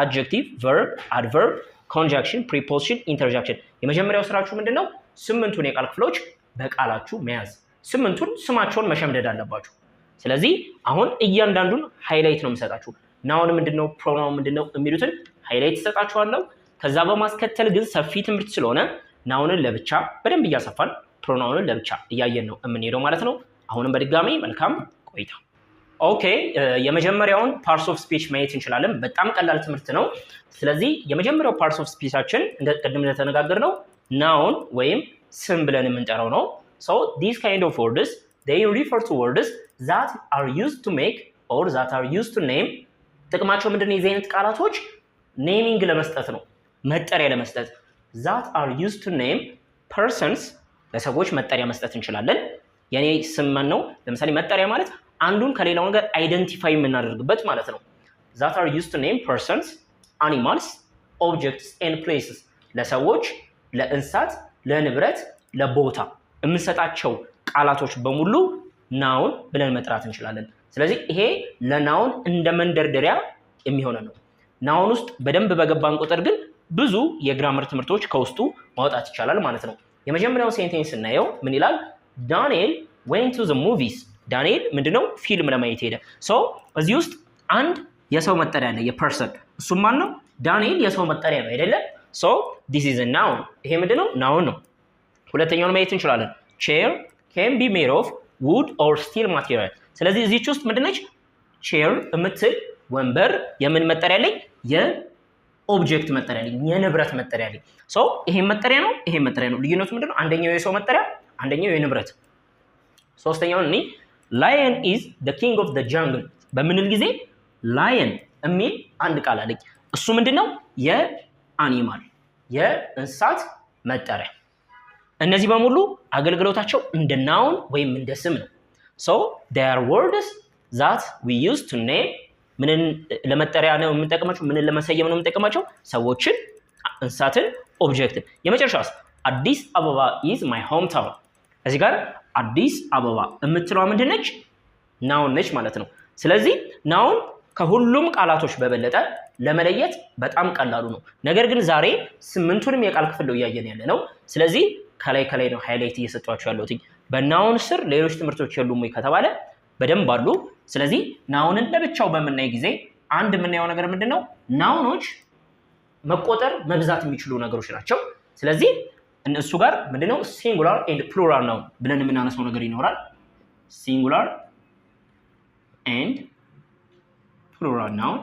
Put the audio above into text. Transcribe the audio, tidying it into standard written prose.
adjective, verb, adverb, conjunction, preposition, interjection የመጀመሪያው ስራችሁ ምንድነው ስምንቱን የቃል ክፍሎች በቃላችሁ መያዝ ስምንቱን ስማቸውን መሸምደድ አለባችሁ ስለዚህ አሁን እያንዳንዱን ሃይላይት ነው የምሰጣችሁ ናውን ምንድነው ፕሮናውን ምንድነው የሚሉትን ሃይላይት ሰጣችኋለሁ ከዛ በማስከተል ግን ሰፊ ትምህርት ስለሆነ ናውንን ለብቻ በደንብ እያሰፋን ፕሮናውንን ለብቻ እያየን ነው የምንሄደው ማለት ነው አሁንም በድጋሚ መልካም ቆይታ ኦኬ የመጀመሪያውን parts of speech ማየት እንችላለን በጣም ቀላል ትምህርት ነው ስለዚህ የመጀመሪያው parts of speechአችን እንደቀደም እንደተነጋገርነው noun ወይም ስም ብለን የምንጠራው ነው so these kind of words they refer to words that are used to make or that are used to name ጥቅማቸው ምንድነው የዚህ አይነት ቃላቶች ኔሚንግ ለመስጠት ነው መጠሪያ ለመስጠት that are used to name persons ለሰዎች መጠሪያ መስጠት እንችላለን የኔ ስም ነው ለምሳሌ መጠሪያ ማለት አንዱን ከሌላው ነገር አይደንቲፋይ የምናደርግበት ማለት ነው that are used to name persons animals objects and places ለሰዎች ለእንስሳት ለንብረት ለቦታ የምንሰጣቸው ቃላቶች በሙሉ ናውን ብለን መጥራት እንችላለን ስለዚህ ይሄ ለናውን እንደ መንደርደሪያ የሚሆነ ነው ናውን ውስጥ በደንብ በገባን ቁጥር ግን ብዙ የግራመር ትምህርቶች ከውስጡ ማውጣት ይቻላል ማለት ነው የመጀመሪያው ሴንቴንስ እናየው ምን ይላል ዳንኤል went to the movies ዳንኤል ምንድነው ፊልም ለማየት ሄደ ሶ እዚህ ውስጥ አንድ የሰው መጠሪያ አለ የፐርሰን እሱ ማን ነው ዳንኤል የሰው መጠሪያ ነው አይደለ ሶ this is a noun ይሄ ምንድነው ናውን ነው ሁለተኛውን ማየት እንችላለን chair can be made of wood or steel material ስለዚህ እዚህች ውስጥ ምንድነች chair የምትል ወንበር የምን መጠሪያ ላይ የኦብጀክት መጠሪያ ላይ የንብረት መጠሪያ ላይ ሶ ይሄ መጠሪያ ነው ይሄ መጠሪያ ነው ልዩነቱ ምንድነው አንደኛው የሰው መጠሪያ አንደኛው የንብረት ሶስተኛው እኔ lion is the king of the jungle በምንል ጊዜ lion የሚል አንድ ቃል አለ እሱ ምንድነው የአኒማል የእንስሳት መጠሪያ እነዚህ በሙሉ አገልግሎታቸው እንደ ናውን ወይም እንደ ስም ነው so they are words that we use to name ምንን ለመጠሪያ ነው የምንጠቀማቸው ምንን ለመሰየም ነው የምንጠቀማቸው ሰዎችን እንስሳትን ኦብጀክትን የመጨረሻው አዲስ አበባ is my hometown እዚህ ጋር አዲስ አበባ የምትለው ምንድነች ናውን ነች ማለት ነው ስለዚህ ናውን ከሁሉም ቃላቶች በበለጠ ለመለየት በጣም ቀላሉ ነው ነገር ግን ዛሬ ስምንቱንም የቃል ክፍል ነው ያያየን ያለ ነው ስለዚህ ከላይ ነው ሃይላይት እየሰጣችሁ ያለሁት በናውን ስር ሌሎች ትምህርቶች የሉም ወይ ከተባለ በደንብ አሉ ስለዚህ ናውንን ለብቻው በመናይ ጊዜ አንድ የምናየው ነገር ምንድነው ናውኖች መቆጠር መብዛት የሚችሉ ነገሮች ናቸው ስለዚህ እነሱ ጋር ምንድነው ሲንጉላር ኤንድ ፕሉራል ናውን ብለን የምናነሳው ነገር ይኖራል ሲንጉላር ኤንድ plural noun